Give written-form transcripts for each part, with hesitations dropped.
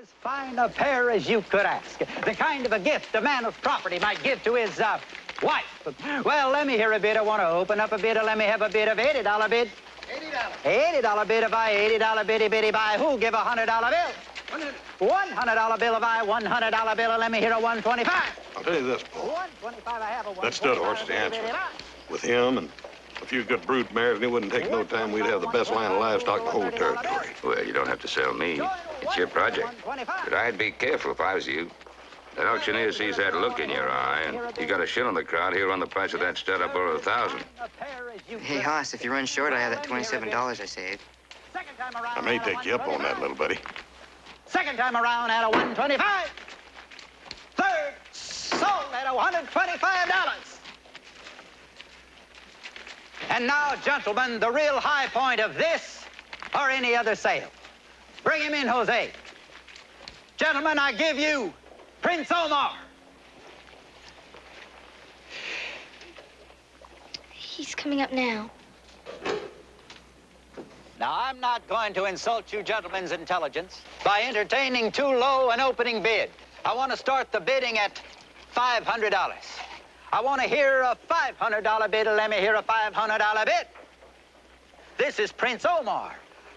As fine a pair as you could ask. The kind of a gift a man of property might give to his wife. Well, let me hear a bid. I want to open up a bid. Let me have a bid of $80 bid. $80. $80 bid if I $80 biddy biddy buy. Who'll give a $100 bill? $100 bill if I $100 bill. Let me hear a $125. I'll tell you this, Paul. $125 I have a $125. That stud horse is the answer. With him and a few good brood mares, and it wouldn't take no time. We'd have the best line of livestock in the whole territory. Well, you don't have to sell me. It's your project. But I'd be careful if I was you. That auctioneer sees that look in your eye, and you got a shit on the crowd, he'll run the price of that stud up over 1,000. Hey, Hoss, if you run short, I have that $27 I saved. I may take you up on that, little buddy. Second time around at a $125. Third, sold at a $125. And now, gentlemen, the real high point of this or any other sale. Bring him in, Jose. Gentlemen, I give you Prince Omar. He's coming up now. Now, I'm not going to insult you gentlemen's intelligence by entertaining too low an opening bid. I want to start the bidding at $500. I want to hear a $500 bid. Let me hear a $500 bid. This is Prince Omar,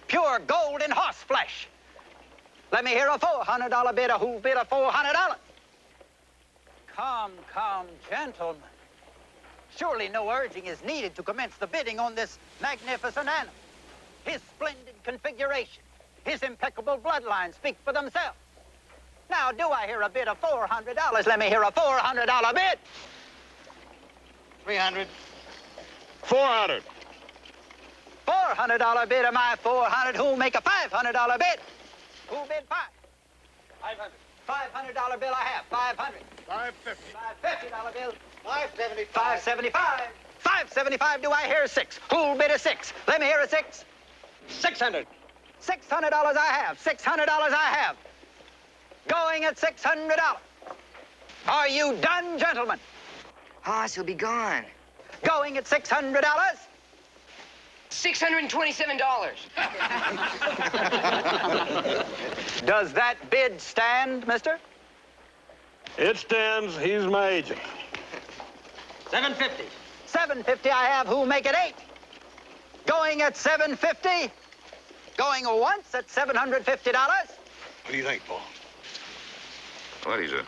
pure gold and horse flesh. Let me hear a $400 bid. Who'll bid a $400? Come, gentlemen. Surely no urging is needed to commence the bidding on this magnificent animal. His splendid configuration, his impeccable bloodline speak for themselves. Now, do I hear a bid of $400? Let me hear a $400 bid. 300. 400. $400 bid of my 400. Who'll make a $500 bid? Who'll bid 500? $500 bill I have. 500. 550. $550 bill. 575. 575. 575. Do I hear 6? Who'll bid a 6? Let me hear a 6. 600. $600 I have. $600 I have. Going at $600. Are you done, gentlemen? Hoss, he'll be gone. Going at $600. $627. Does that bid stand, mister? It stands. He's my agent. 750. 750 I have. Who'll make it 8? Going at 750. Going once at $750. What do you think, Paul? Well, he's a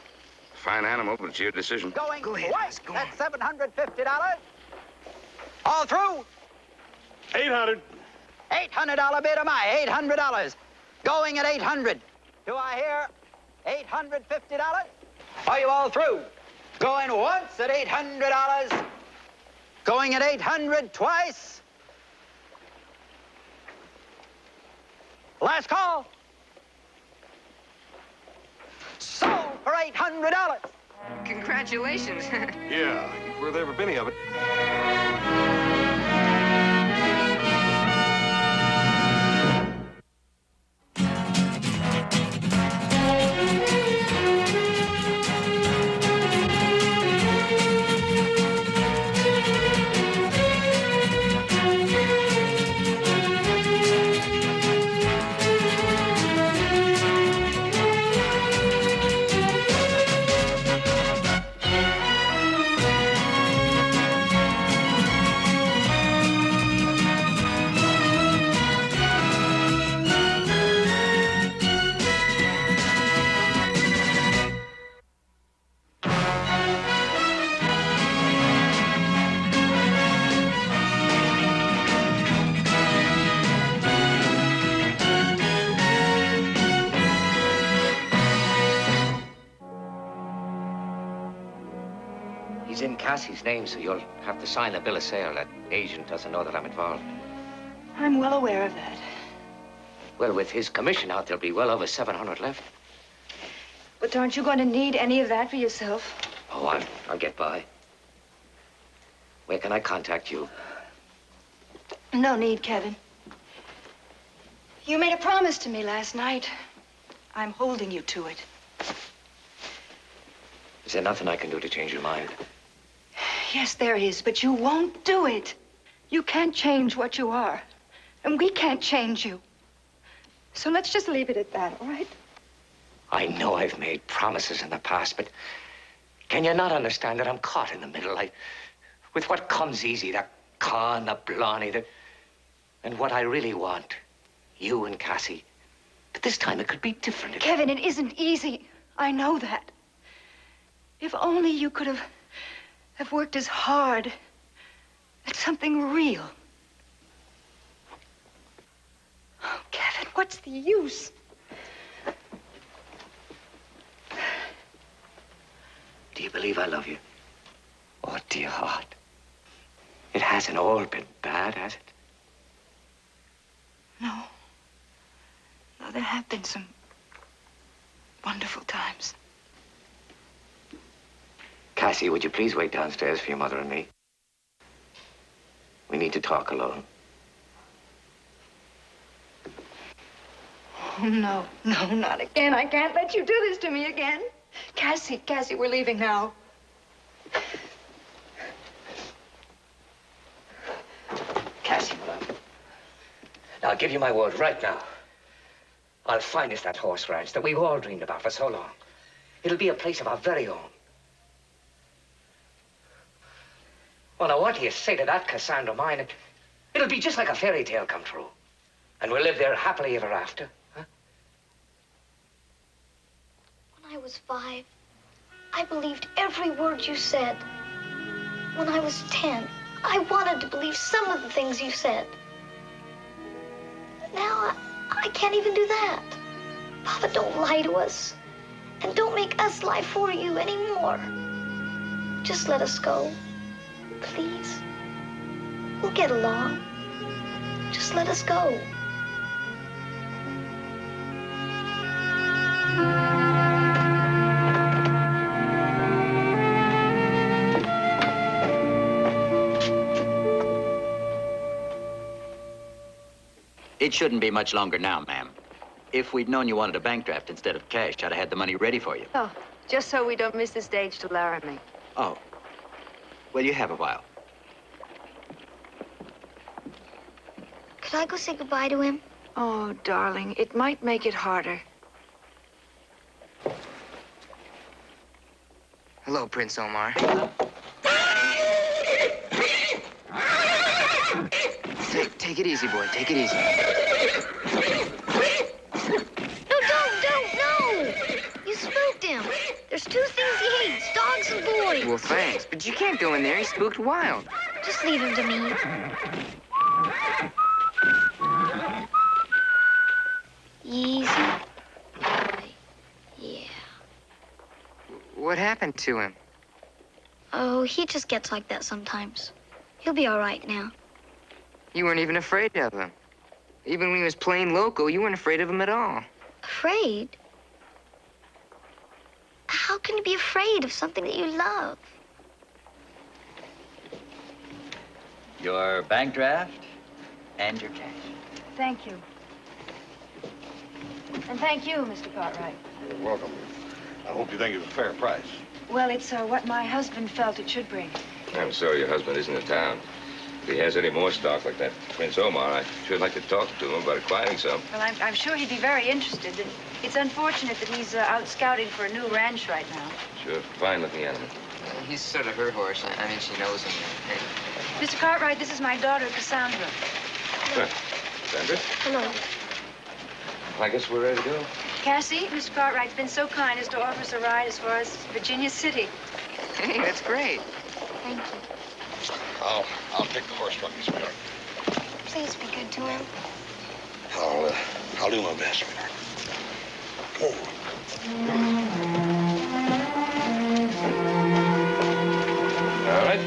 fine animal, but it's your decision. Going Go ahead, twice go at on. $750. All through. 800. $800 bid of my $800. Going at 800. Do I hear $850? Are you all through? Going once at $800. Going at 800 twice. Last call. Sold for $800. Congratulations. Yeah, worth every penny of it. He's in Cassie's name, so you'll have to sign the bill of sale. That agent doesn't know that I'm involved. I'm well aware of that. Well, with his commission out, there'll be well over 700 left. But aren't you going to need any of that for yourself? Oh, I'll get by. Where can I contact you? No need, Kevin. You made a promise to me last night. I'm holding you to it. Is there nothing I can do to change your mind? Yes, there is, but you won't do it. You can't change what you are, and we can't change you. So let's just leave it at that, all right? I know I've made promises in the past, but can you not understand that I'm caught in the middle? With what comes easy, the con, the blarney, and what I really want, you and Cassie. But this time it could be different. Kevin, it isn't easy. I know that. If only you could have worked as hard at something real. Oh, Kevin, what's the use? Do you believe I love you? Oh, dear heart. It hasn't all been bad, has it? No. No, there have been some wonderful times. Cassie, would you please wait downstairs for your mother and me? We need to talk alone. Oh, no, no, not again. I can't let you do this to me again. Cassie, we're leaving now. Cassie, my love. Now, I'll give you my word right now. I'll find us that horse ranch that we've all dreamed about for so long. It'll be a place of our very own. Well, now, what do you say to that, Cassandra mine? It'll be just like a fairy tale come true. And we'll live there happily ever after, huh? When I was 5, I believed every word you said. When I was 10, I wanted to believe some of the things you said. Now, I can't even do that. Papa, don't lie to us. And don't make us lie for you anymore. Just let us go. Please. We'll get along. Just let us go. It shouldn't be much longer now, ma'am. If we'd known you wanted a bank draft instead of cash, I'd have had the money ready for you. Oh, just so we don't miss the stage to Laramie. Oh. Well, you have a while. Could I go say goodbye to him? Oh, darling, it might make it harder. Hello, Prince Omar. Take it easy, boy. Take it easy. No, don't, no! You spooked him. There's 2 things he hates, dogs and boys. Well, thanks. But you can't go in there. He's spooked wild. Just leave him to me. Easy. Right. Yeah. What happened to him? Oh, he just gets like that sometimes. He'll be all right now. You weren't even afraid of him. Even when he was playing loco, you weren't afraid of him at all. Afraid? How can you be afraid of something that you love? Your bank draft and your cash. Thank you. And thank you, Mr. Cartwright. You're welcome. I hope you think it's a fair price. Well, it's what my husband felt it should bring. I'm sorry your husband isn't in town. If he has any more stock like that Prince Omar, I'd sure like to talk to him about acquiring some. Well, I'm sure he'd be very interested. It's unfortunate that he's out scouting for a new ranch right now. Sure, fine-looking animal. He's sort of her horse. I mean, she knows him. Mr. Cartwright, this is my daughter, Cassandra. Huh. Sandra? Hello. I guess we're ready to go. Cassie, Mr. Cartwright's been so kind as to offer us a ride as far as Virginia City. Hey, that's great. Thank you. I'll take the horse from you, sweetheart. Please be good to him. I'll do my best, sweetheart. All right.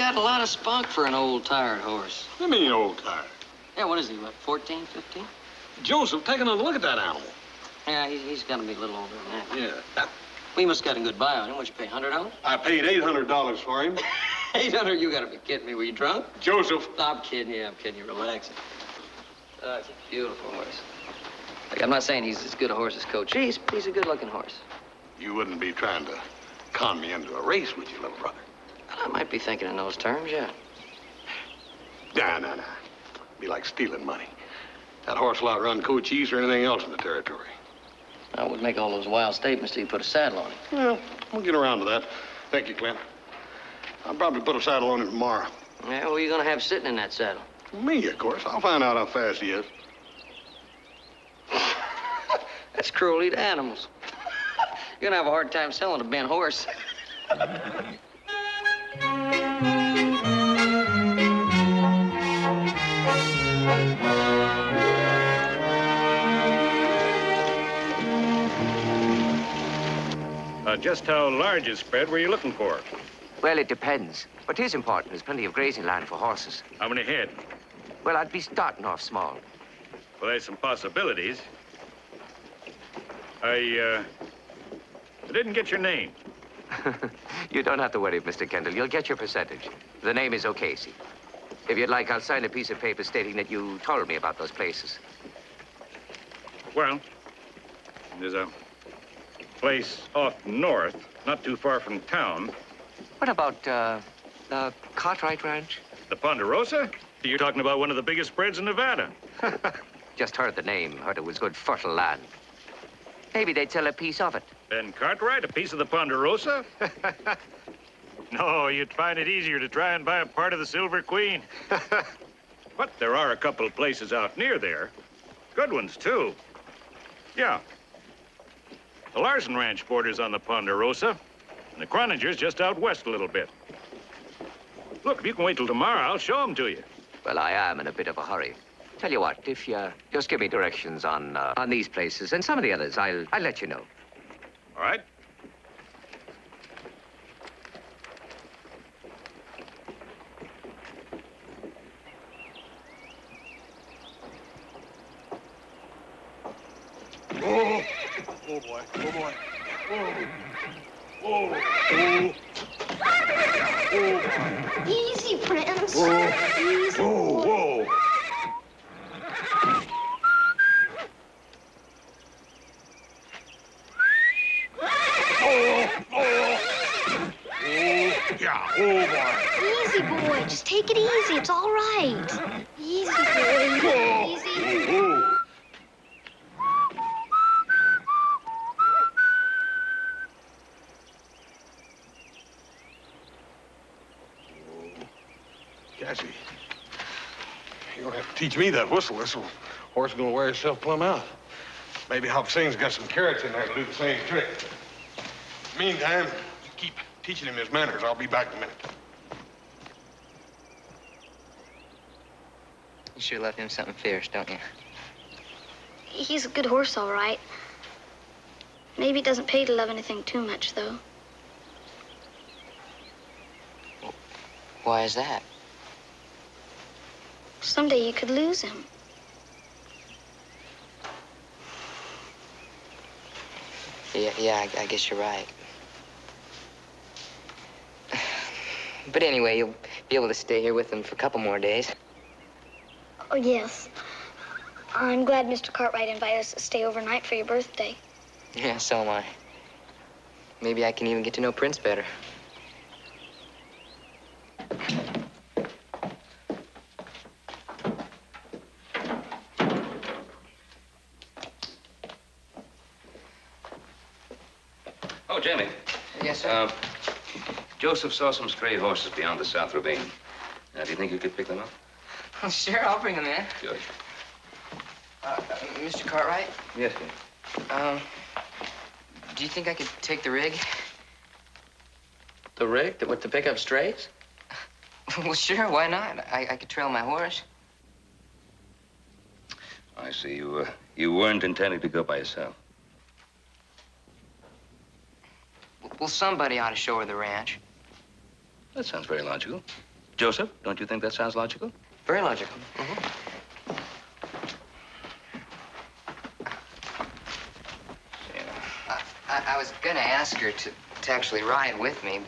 got a lot of spunk for an old, tired horse. What do you mean, old tired? Yeah, what is he, what, 14, 15? Joseph, take another look at that animal. Yeah, he's got to be a little older than that. Yeah. We must have got a good buy on him. What'd you pay, $100? I paid $800 for him. 800? You got to be kidding me. Were you drunk? Joseph. I'm kidding you. Relax. It's a beautiful horse. Like, I'm not saying he's as good a horse as Coach. He's a good-looking horse. You wouldn't be trying to con me into a race, would you, little brother? Well, I might be thinking in those terms, yeah. Nah. Be like stealing money. That horse will outrun Cochise or anything else in the territory. I would make all those wild statements till you put a saddle on him. Well, we'll get around to that. Thank you, Clint. I'll probably put a saddle on him tomorrow. Yeah, who are you going to have sitting in that saddle? Me, of course. I'll find out how fast he is. That's cruelty to animals. You're going to have a hard time selling a bent horse. Just how large a spread were you looking for? Well, it depends. What is important is plenty of grazing land for horses. How many head? Well, I'd be starting off small. Well, there's some possibilities. I didn't get your name. You don't have to worry, Mr. Kendall. You'll get your percentage. The name is O'Casey. If you'd like, I'll sign a piece of paper stating that you told me about those places. Well, there's a place off north, not too far from town. What about, the Cartwright Ranch? The Ponderosa? You're talking about one of the biggest spreads in Nevada. Just heard the name. Heard it was good fertile land. Maybe they'd sell a piece of it. Ben Cartwright, a piece of the Ponderosa? No, you'd find it easier to try and buy a part of the Silver Queen. But there are a couple of places out near there. Good ones, too. Yeah. The Larson Ranch borders on the Ponderosa, and the Croninger's just out west a little bit. Look, if you can wait till tomorrow, I'll show them to you. Well, I am in a bit of a hurry. Tell you what, if you just give me directions on these places and some of the others, I'll let you know. All right. Oh, boy. Oh, boy. Oh. Easy, Prince. Easy. Whoa. Yeah, oh, boy. Easy, boy. Just take it easy. It's all right. Easy, boy. Easy. Cassie, you're gonna have to teach me that whistle. This horse is gonna wear himself plumb out. Maybe Hop Sing's got some carrots in there to do the same trick. Meantime, you keep teaching him his manners. I'll be back in a minute. You sure love him something fierce, don't you? He's a good horse, all right. Maybe it doesn't pay to love anything too much, though. Why is that? Someday you could lose him. Yeah, I guess you're right. But anyway, you'll be able to stay here with him for a couple more days. Oh, yes. I'm glad Mr. Cartwright invited us to stay overnight for your birthday. Yeah, so am I. Maybe I can even get to know Prince better. Oh, Jamie. Yes, sir. Joseph saw some stray horses beyond the South Ravine. Do you think you could pick them up? Oh, sure, I'll bring him in. Good. Mr. Cartwright? Yes, dear. Do you think I could take the rig? The rig? To pick up strays? Well, sure, why not? I could trail my horse. I see. You weren't intending to go by yourself. Well, somebody ought to show her the ranch. That sounds very logical. Joseph, don't you think that sounds logical? Very logical. I was gonna ask her to actually ride with me,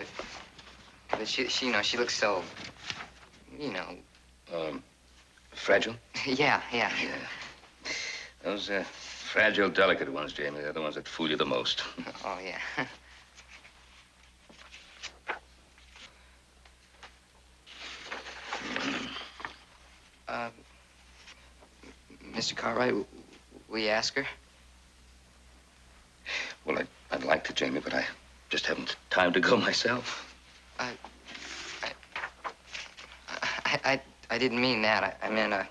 but she you know, she looks so, you know. Fragile? Yeah. Those fragile, delicate ones, Jamie, they're the ones that fool you the most. Oh, yeah. Mr. Cartwright, will you ask her? Well, I'd like to, Jamie, but I just haven't time to go myself. I didn't mean that. I meant,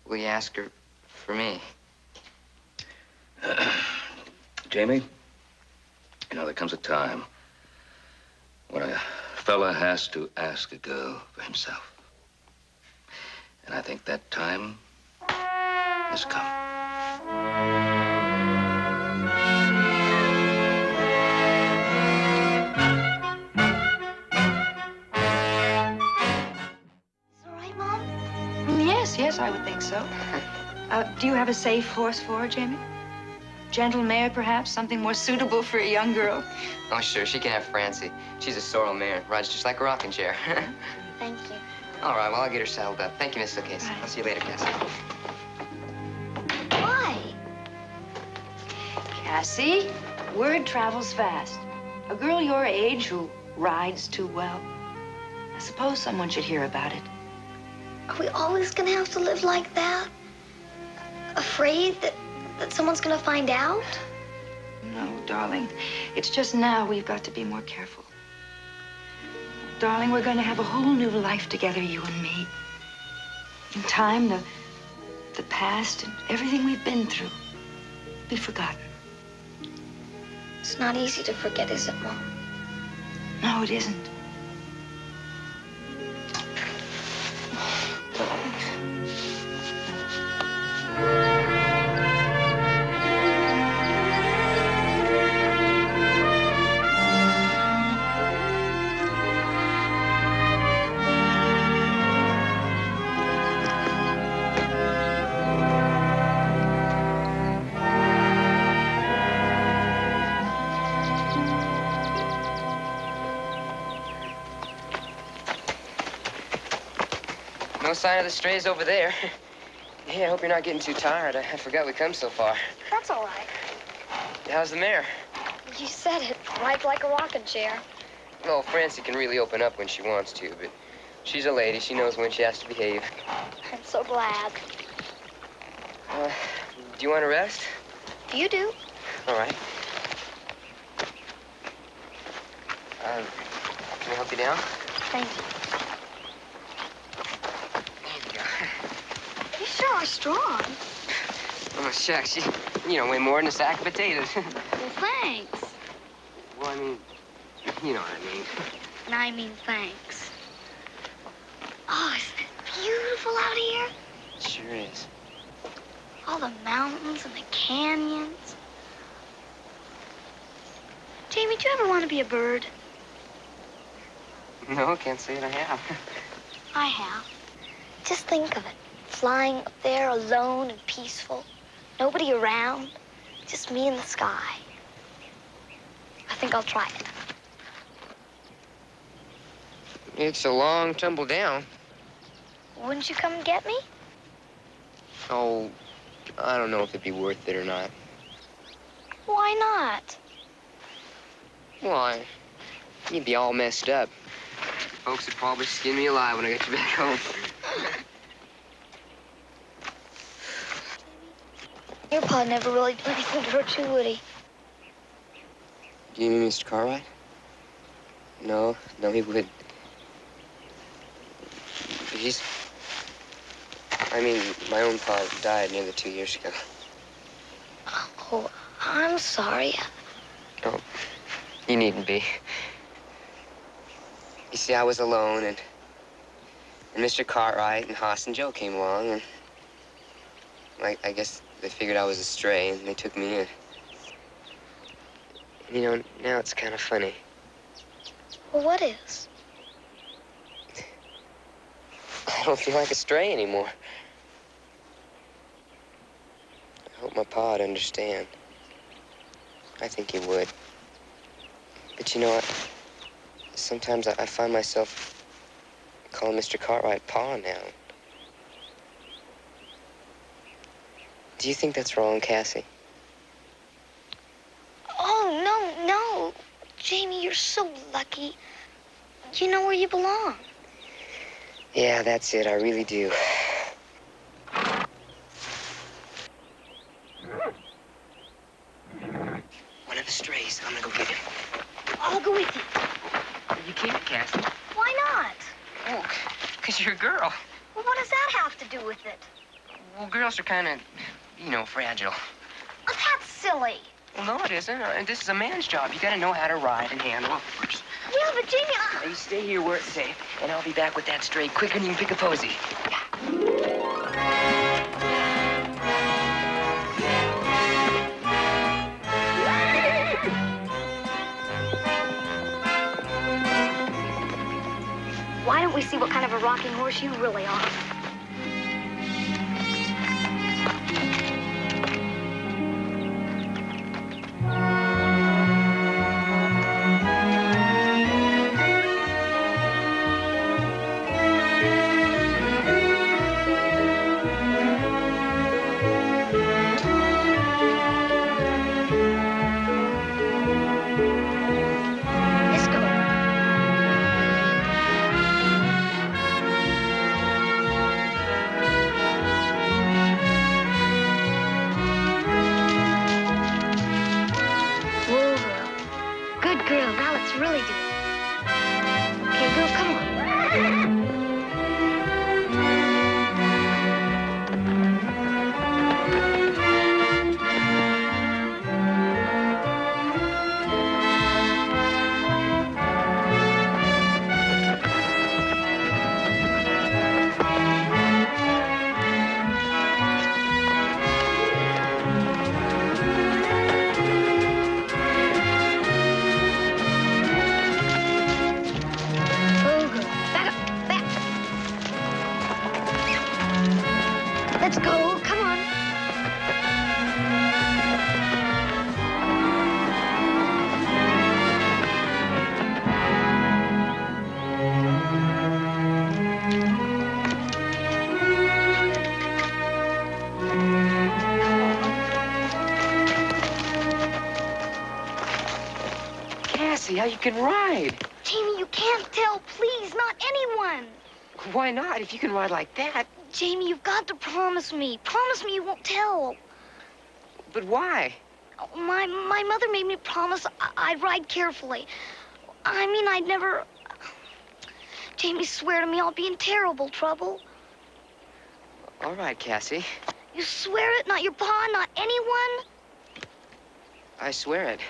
will you ask her for me? Jamie, you know, there comes a time when a fella has to ask a girl for himself. And I think that time has come. Yes, I would think so. Do you have a safe horse for her, Jamie? Gentle mare, perhaps? Something more suitable for a young girl? Oh, sure. She can have Francie. She's a sorrel mare. Rides just like a rocking chair. Thank you. All right, well, I'll get her saddled up. Thank you, Miss O'Casey. Right. I'll see you later, Cassie. Why? Cassie, word travels fast. A girl your age who rides too well. I suppose someone should hear about it. Are we always gonna have to live like that? Afraid that someone's gonna find out? No, darling. It's just now we've got to be more careful. Darling, we're going to have a whole new life together, you and me. In time, the past and everything we've been through be forgotten. It's not easy to forget, is it, Mom? No, it isn't. No sign of the strays over there. Hey, I hope you're not getting too tired. I forgot we come so far. That's all right. How's the mare? You said it. Rides like a rocking chair. Well, Francie can really open up when she wants to, but she's a lady. She knows when she has to behave. I'm so glad. Do you want to rest? You do. All right. Can I help you down? Thank you. There you go. You sure are strong. Oh, shucks. You don't weigh more than a sack of potatoes. Well, thanks. Well, I mean, you know what I mean. And I mean thanks. Oh, isn't it beautiful out here? It sure is. All the mountains and the canyons. Jamie, do you ever want to be a bird? No, can't say that I have. I have. Just think of it. Flying up there alone and peaceful. Nobody around. Just me and the sky. I think I'll try it. It's a long tumble down. Wouldn't you come and get me? Oh, I don't know if it'd be worth it or not. Why not? Why? You'd be all messed up. Folks would probably skin me alive when I get you back home. Your pa never really do anything to hurt you, would he? Do you mean Mr. Cartwright? No, he would. I mean, my own pa died nearly 2 years ago. Oh, I'm sorry. Oh, you needn't be. You see, I was alone, and Mr. Cartwright and Hoss and Joe came along, and I guess they figured I was a stray, and they took me in. You know, now it's kind of funny. Well, what is? I don't feel like a stray anymore. I hope my pa would understand. I think he would. But you know what? Sometimes I find myself calling Mr. Cartwright Pa now. Do you think that's wrong, Cassie? Oh, no. Jamie, you're so lucky. You know where you belong. Yeah, that's it. I really do. One of the strays. I'm gonna go get him. I'll go with you. You can't, Cassie. Why not? Oh, because you're a girl. Well, what does that have to do with it? Well, girls are kind of, fragile. Oh, that's silly. Well, no, it isn't. This is a man's job. You gotta know how to ride and handle a horse. Yeah, but Jamie, Now, you stay here where it's safe, and I'll be back with that stray quicker than you can pick a posy. Why don't we see what kind of a rocking horse you really are? How you can ride. Jamie, you can't tell. Please, not anyone. Why not? If you can ride like that. Jamie, you've got to promise me. Promise me you won't tell. But why? My mother made me promise I'd ride carefully. I mean, I'd never... Jamie, swear to me I'll be in terrible trouble. All right, Cassie. You swear it? Not your pa, not anyone? I swear it.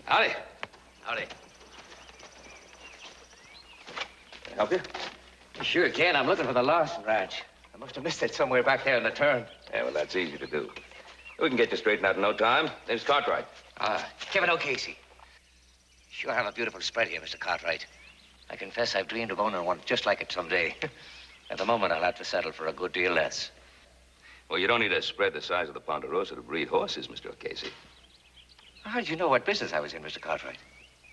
Howdy. Howdy. Can I help you? You sure can. I'm looking for the Larson Ranch. I must have missed it somewhere back there in the turn. Yeah, well, that's easy to do. We can get you straightened out in no time. Name's Cartwright. Kevin O'Casey. Sure have a beautiful spread here, Mr. Cartwright. I confess I've dreamed of owning one just like it someday. At the moment, I'll have to settle for a good deal less. Well, you don't need a spread the size of the Ponderosa to breed horses, Mr. O'Casey. How did you know what business I was in, Mr. Cartwright?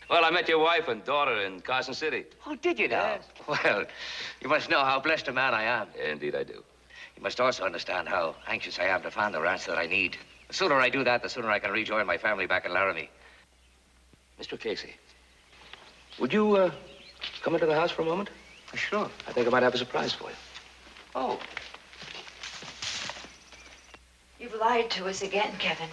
Well, I met your wife and daughter in Carson City. Oh, did you now? Yes. Well, you must know how blessed a man I am. Yeah, indeed I do. You must also understand how anxious I am to find the ranch that I need. The sooner I do that, the sooner I can rejoin my family back in Laramie. Mr. O'Casey, would you come into the house for a moment? Sure. I think I might have a surprise for you. Oh. You've lied to us again, Kevin.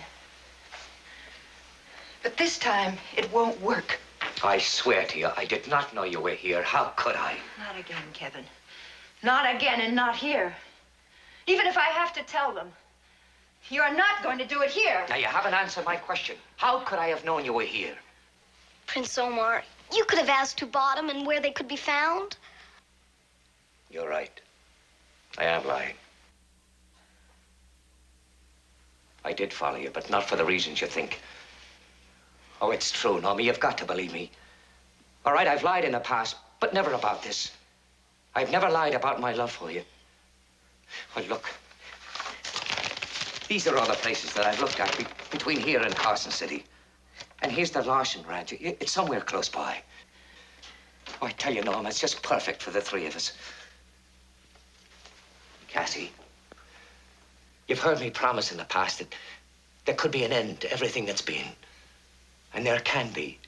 But this time, it won't work. I swear to you, I did not know you were here. How could I? Not again, Kevin. Not again and not here. Even if I have to tell them. You're not going to do it here. Now, you haven't answered my question. How could I have known you were here? Prince Omar, you could have asked who bought them and where they could be found. You're right. I am lying. I did follow you, but not for the reasons you think. Oh, it's true, Normie. You've got to believe me. All right, I've lied in the past, but never about this. I've never lied about my love for you. Well, look. These are all the places that I've looked at between here and Carson City. And here's the Larson Ranch. It's somewhere close by. Oh, I tell you, Norma, it's just perfect for the three of us. Cassie, you've heard me promise in the past that there could be an end to everything that's been. And there can be.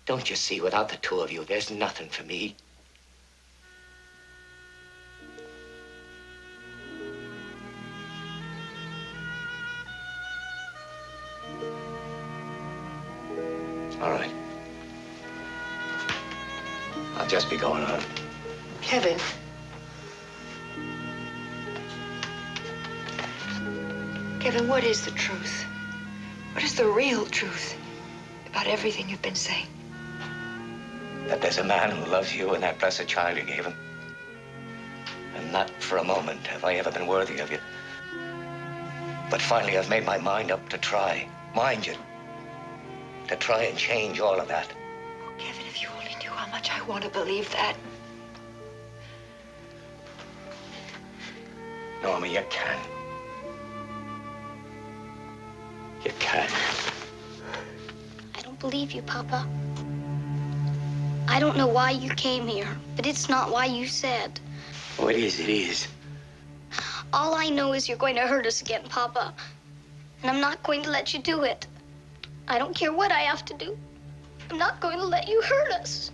Don't you see, without the two of you, there's nothing for me. All right. I'll just be going on. Kevin. Kevin, what is the truth? What is the real truth about everything you've been saying? That there's a man who loves you and that blessed child you gave him. And not for a moment have I ever been worthy of you. But finally, I've made my mind up to try, mind you, to try and change all of that. Oh, Kevin, if you only knew how much I want to believe that. Norma, you can. You can. I don't believe you, Papa. I don't know why you came here, but it's not why you said. Oh, it is, it is. All I know is you're going to hurt us again, Papa. And I'm not going to let you do it. I don't care what I have to do. I'm not going to let you hurt us.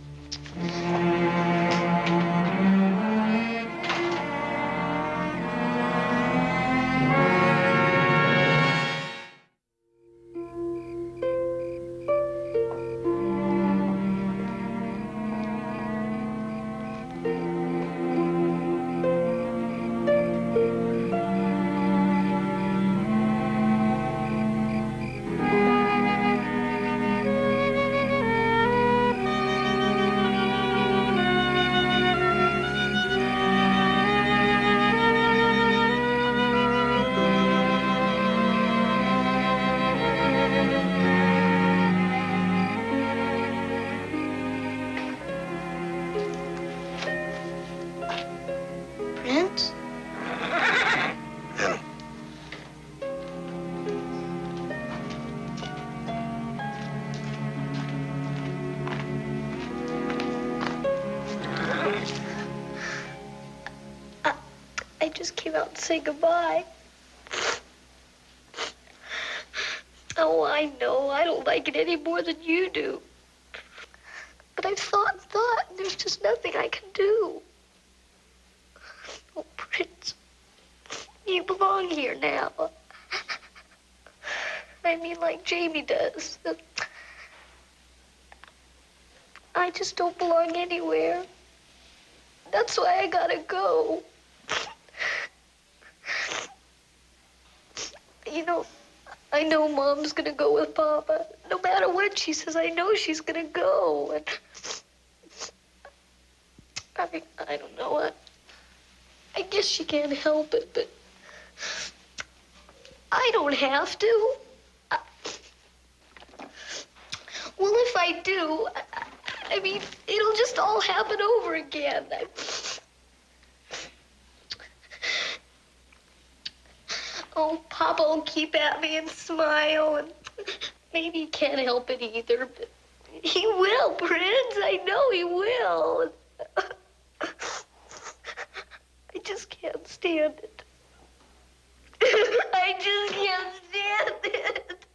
I just came out to say goodbye. Oh, I know. I don't like it any more than you do. But I've thought and thought, and there's just nothing I can do. Oh, Prince, you belong here now. I mean, like Jamie does. I just don't belong anywhere. That's why I gotta go. You know, I know Mom's gonna go with Papa. No matter what she says, I know she's gonna go. And I don't know what. I guess she can't help it, but I don't have to. Well, if I do, I mean, it'll just all happen over again. Oh, Papa will keep at me and smile, and maybe he can't help it either, but he will, Prince. I know he will. I just can't stand it. I just can't stand it.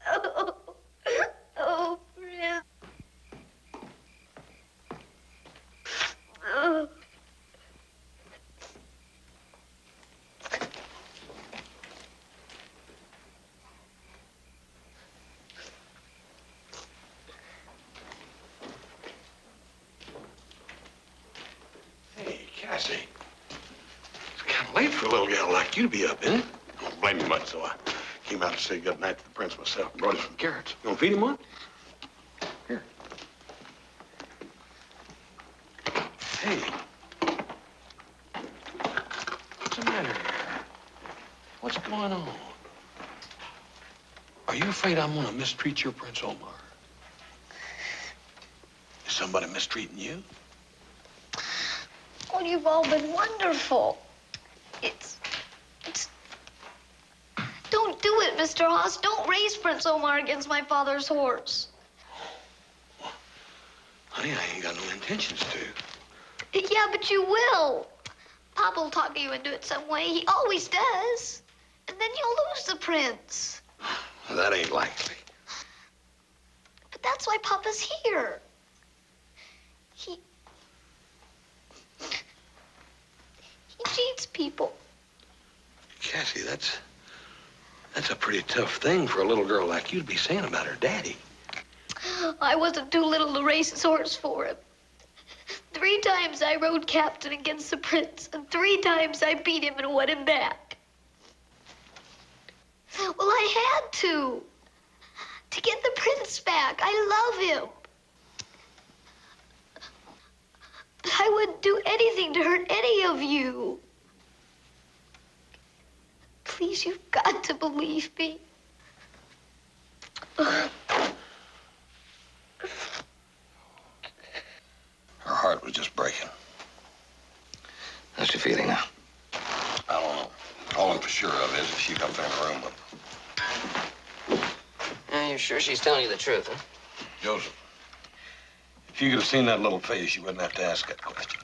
Oh, Prince. Oh. Cassie, it's kind of late for a little gal like you to be up, isn't it? I don't blame you much, so I came out to say goodnight to the prince myself and brought him some carrots. You gonna feed him one? Here. Hey. What's the matter here? What's going on? afraid I'm gonna mistreat your Prince Omar? Is somebody mistreating you? Oh, you've all been wonderful. It's... Don't do it, Mr. Haas. Don't race Prince Omar against my father's horse. Honey, I ain't got no intentions to. Yeah, but you will. Papa will talk you into it some way. He always does. And then you'll lose the prince. That ain't likely. But that's why Papa's here. He cheats people. Cassie, that's a pretty tough thing for a little girl like you to be saying about her daddy. I wasn't too little to race his horse for him. 3 times I rode captain against the prince, and 3 times I beat him and won him back. Well, I had to get the prince back. I love him. But I wouldn't do anything to hurt any of you. Please, you've got to believe me. Her heart was just breaking. How's she feeling now? I don't know. All I'm for sure of is if she comes in the room with You're sure she's telling you the truth, huh? Joseph, if you could have seen that little face, you wouldn't have to ask that question.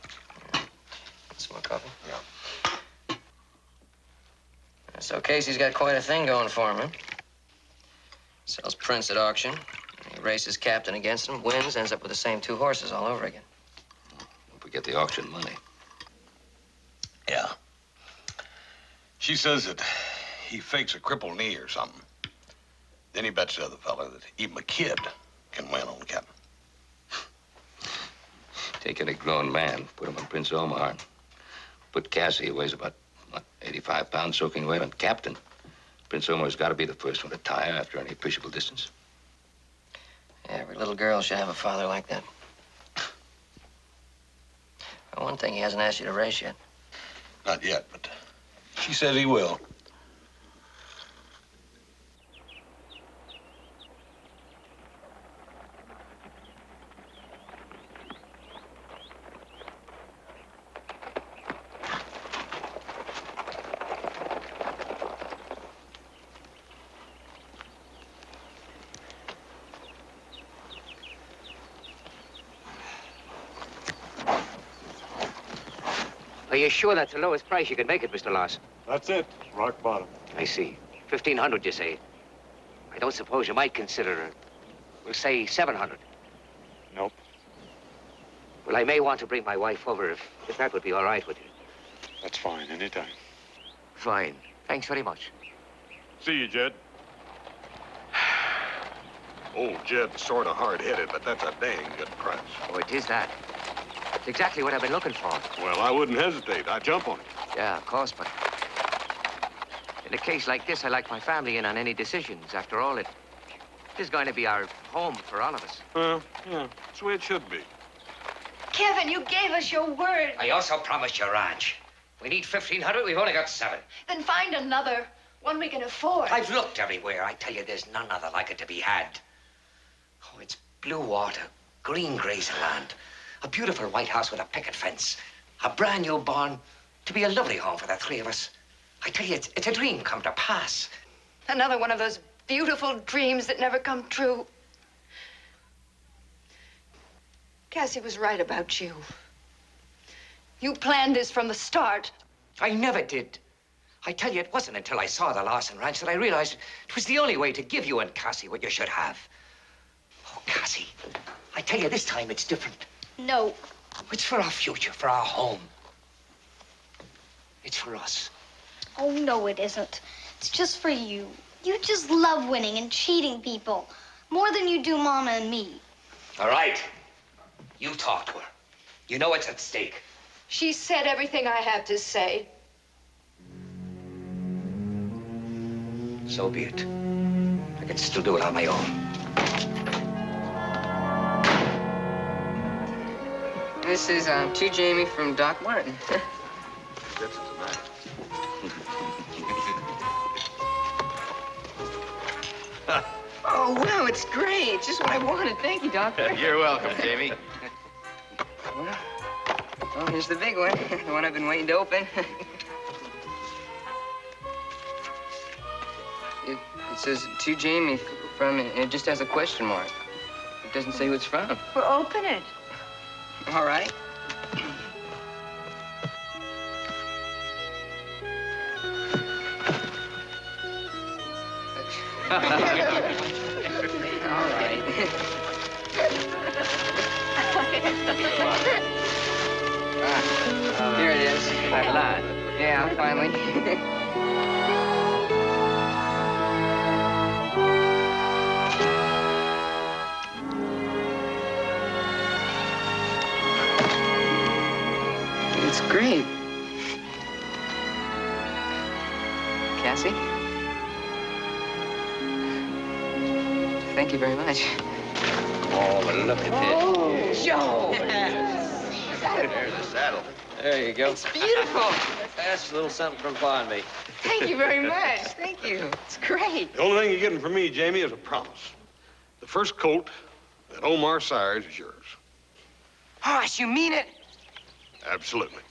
Some more coffee? Yeah. So Casey's got quite a thing going for him, huh? Sells prints at auction. He races captain against him, wins, ends up with the same 2 horses all over again. Don't forget the auction money. Yeah. She says that he fakes a crippled knee or something. Then he bets the other fella that even a kid can win on the captain. Taking a grown man, put him on Prince Omar. Put Cassie, who weighs about, 85 pounds, soaking wet on captain. Prince Omar's got to be the first one to tire after any appreciable distance. Yeah, every little girl should have a father like that. Well, one thing, he hasn't asked you to race yet. Not yet, but she says he will. Are you sure that's the lowest price you can make it, Mr. Larson? That's it. Rock bottom. I see. 1,500, you say? I don't suppose you might consider, we'll say 700. Nope. Well, I may want to bring my wife over if that would be all right with you. That's fine. Anytime. Fine. Thanks very much. See you, Jed. Old Jed's sort of hard-headed, but that's a dang good price. Oh, it is that. It's exactly what I've been looking for. Well, I wouldn't hesitate. I'd jump on it. Yeah, of course, but in a case like this, I like my family in on any decisions. After all, it is going to be our home for all of us. Yeah, that's the way it should be. Kevin, you gave us your word. I also promised you ranch. We need 1,500. We've only got 7. Then find another. One we can afford. I've looked everywhere. I tell you, there's none other like it to be had. Oh, it's blue water, green grazing land, a beautiful white house with a picket fence, a brand new barn, to be a lovely home for the 3 of us. I tell you, it's a dream come to pass. Another one of those beautiful dreams that never come true. Cassie was right about you. You planned this from the start. I never did. I tell you, it wasn't until I saw the Larson Ranch that I realized it was the only way to give you and Cassie what you should have. Oh, Cassie, I tell you, this time it's different. No. It's for our future, for our home. It's for us. Oh, no, it isn't. It's just for you. You just love winning and cheating people. More than you do Mama and me. All right. You talk to her. You know what's at stake. She said everything I have to say. So be it. I can still do it on my own. This is to Jamie from Doc Martin. That's tonight. Oh, wow, it's great. It's just what I wanted. Thank you, Doctor. You're welcome, Jamie. Well, oh, here's the big one. The one I've been waiting to open. It says, to Jamie from, and it just has a question mark. It doesn't say who it's from. Well, open it. All right. All right. Here it is. At last. Yeah, finally. It's great. Cassie? Thank you very much. Oh, but look at this. Oh, Joe! There's the saddle. There you go. It's beautiful. That's a little something from Pond Me. Thank you very much. Thank you. It's great. The only thing you're getting from me, Jamie, is a promise. The first colt that Omar sires is yours. Hoss, you mean it? Absolutely.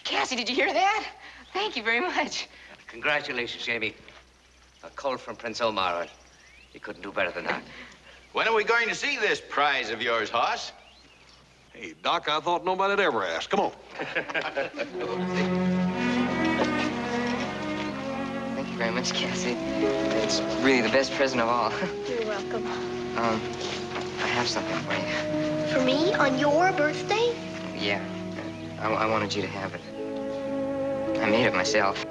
Cassie, did you hear that? Thank you very much. Congratulations, Jamie. A colt from Prince Omar. You couldn't do better than that. When are we going to see this prize of yours, Hoss? Hey, Doc, I thought nobody'd ever ask. Come on. Thank you very much, Cassie. It's really the best present of all. You're welcome. I have something for you. For me, on your birthday? Yeah. I wanted you to have it. I made it myself.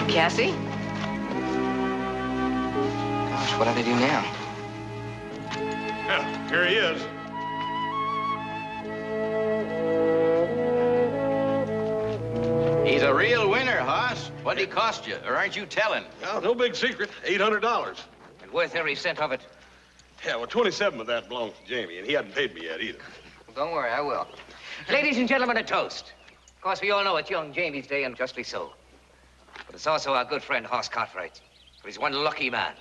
Cassie? Gosh, what do they do now? Yeah, here he is. He's a real winner, Hoss. What'd he cost you? Or aren't you telling? Oh, no big secret. $800. And worth every cent of it. Yeah, well, 27 of that belongs to Jamie, and he hasn't paid me yet either. Well, don't worry, I will. Ladies and gentlemen, a toast. Of course, we all know it's young Jamie's day, and justly so. But it's also our good friend, Hoss Cartwright. For he's one lucky man.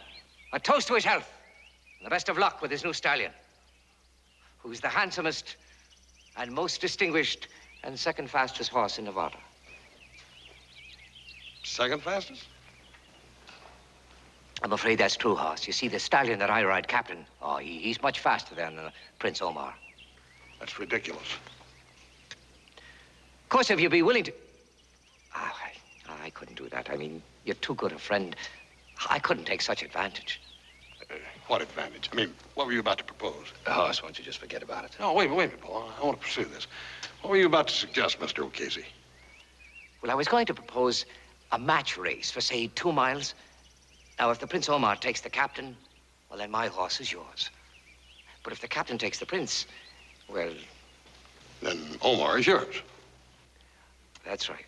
A toast to his health, and the best of luck with his new stallion, who's the handsomest and most distinguished and second fastest horse in Nevada. Second fastest? I'm afraid that's true, Hoss. You see, the stallion that I ride, Captain, he's much faster than Prince Omar. That's ridiculous. Of course, if you'd be willing to... I couldn't do that. I mean, you're too good a friend. I couldn't take such advantage. What advantage? I mean, what were you about to propose? Hoss, why don't you just forget about it? Oh, wait a minute, Paul. I want to pursue this. What were you about to suggest, Mr. O'Casey? Well, I was going to propose a match race for, say, 2 miles. Now, if the Prince Omar takes the captain, well, then my horse is yours. But if the captain takes the prince, well... Then Omar is yours. That's right.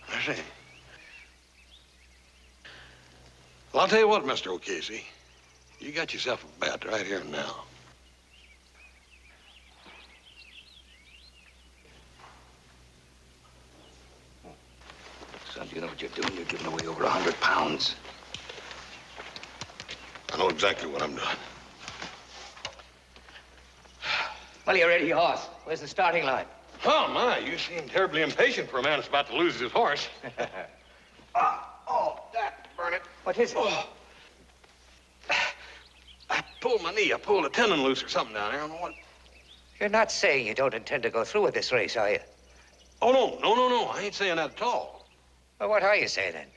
I see. Well, I'll tell you what, Mr. O'Casey. You got yourself a bet right here and now. Son, do you know what you're doing? You're giving away over 100 pounds. I know exactly what I'm doing. Well, you ready, Hoss? Where's the starting line? Oh, my, you seem terribly impatient for a man that's about to lose his horse. Burn it. What is it? Oh. I pulled my knee. I pulled a tendon loose or something down there. I don't know what. You're not saying you don't intend to go through with this race, are you? Oh, no. I ain't saying that at all. Well, what are you saying, then?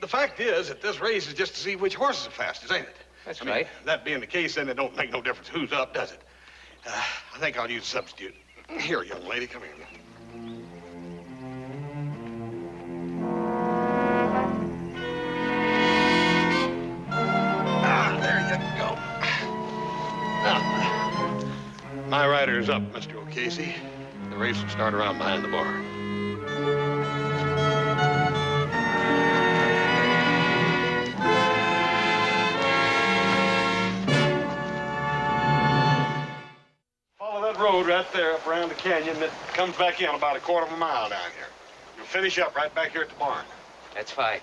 The fact is that this race is just to see which horse is the fastest, ain't it? That's I mean, right. That being the case, then it don't make no difference who's up, does it? I think I'll use a substitute. Here, young lady, come here. There you go. Now, my rider is up, Mr. O'Casey. The race will start around behind the bar. around the canyon that comes back in about a quarter of a mile down here. You'll finish up right back here at the barn. That's fine.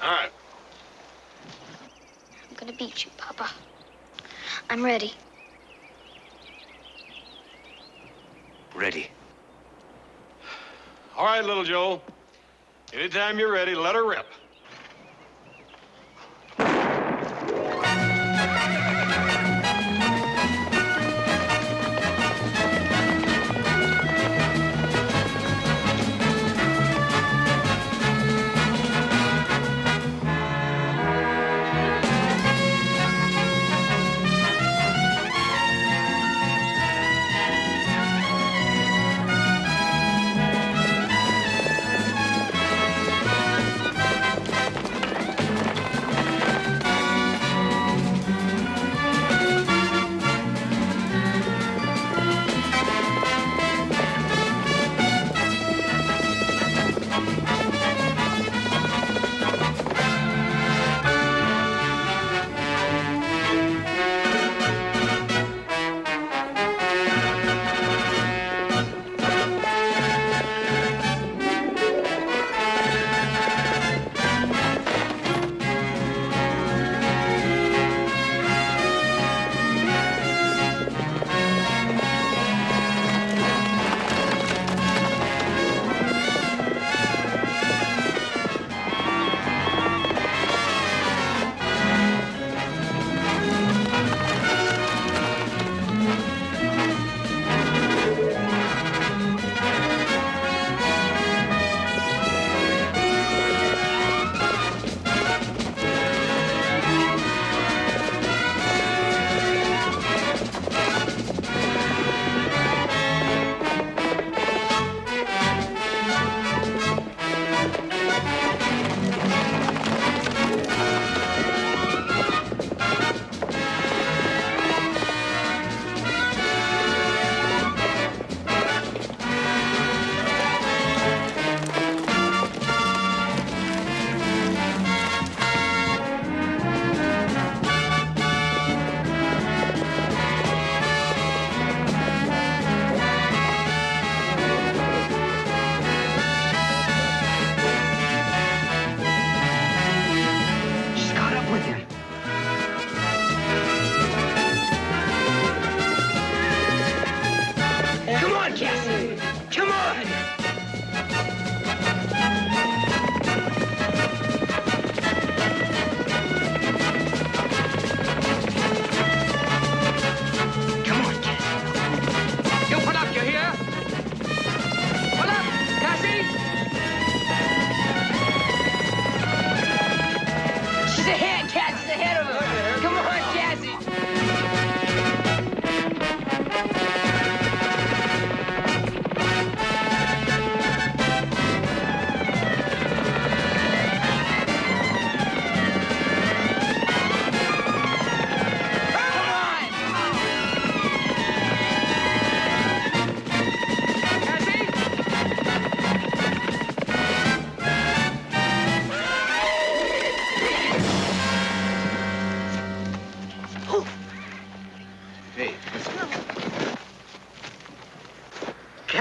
All right. I'm gonna beat you, Papa. I'm ready. Ready. All right, little Joe. Anytime you're ready, let her rip.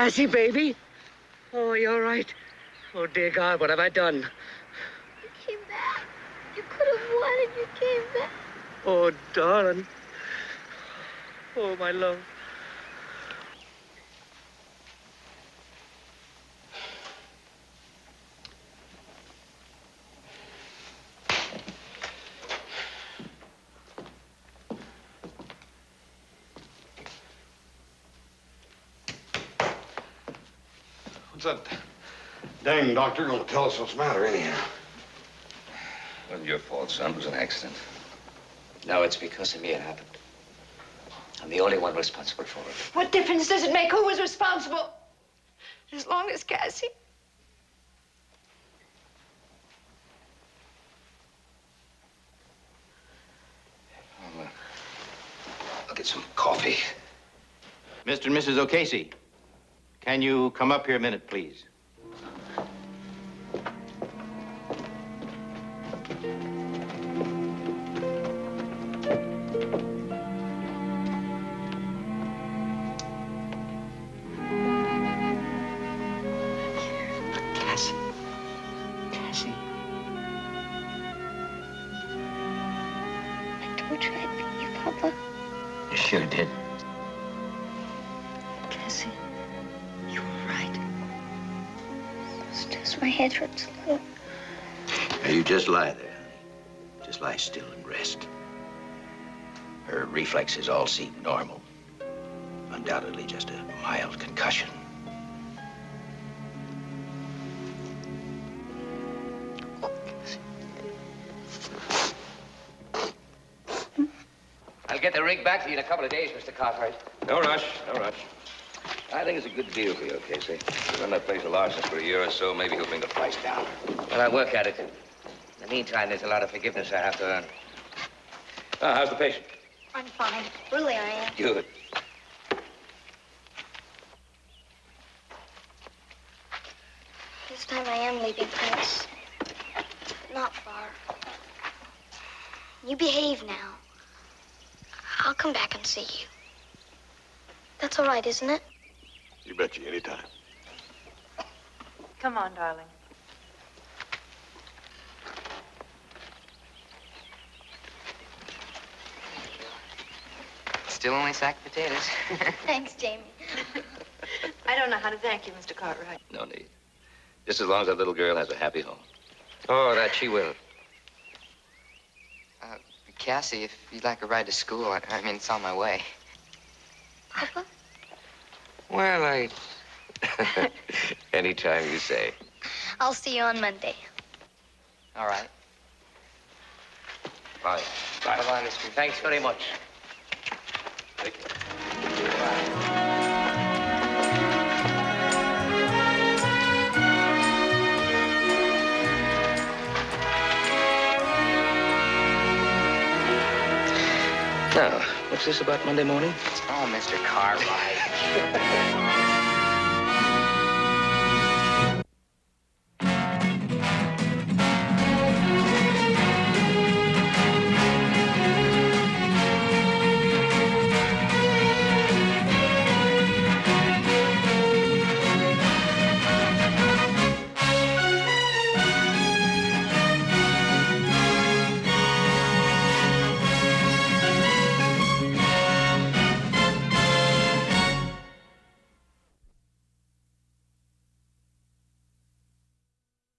Cassie, baby? Oh, you're right. Oh, dear God, what have I done? You came back. You could have won and you came back. Oh, darling. Oh, my love. What's that dang doctor gonna tell us what's the matter anyhow? It wasn't your fault, son. It was an accident. No, it's because of me it happened. I'm the only one responsible for it. What difference does it make who was responsible? As long as Cassie. I'll get some coffee. Mr. and Mrs. O'Casey, can you come up here a minute, please? Cassie. I told you I'd beat you, Papa. You sure did. Cassie, you were right. It's just my head hurts a little. Now, you just lie there. Just lie still and rest. Her reflexes all seem normal. Undoubtedly just a mild concussion. I'll get the rig back to you in a couple of days, Mr. Cartwright. No rush, no rush. I think it's a good deal for you, Casey. You run that place of Larson's for a year or so, maybe he'll bring the price down. Well, I'll work at it. In the meantime, there's a lot of forgiveness I have to earn. Ah, how's the patient? I'm fine. Really, I am. Good. This time I am leaving, Prince. But not far. You behave now. I'll come back and see you. That's all right, isn't it? You betcha, anytime. Come on, darling. Still only sacked potatoes. Thanks, Jamie. I don't know how to thank you, Mr. Cartwright. No need. Just as long as that little girl has a happy home. Oh, that she will. Cassie, if you'd like a ride to school, I mean, it's on my way. Papa? Well, anytime you say. I'll see you on Monday. All right. Bye. Bye-bye, Mr. Thanks very much. Take care. Now, what's this about Monday morning? Oh, Mr. Cartwright.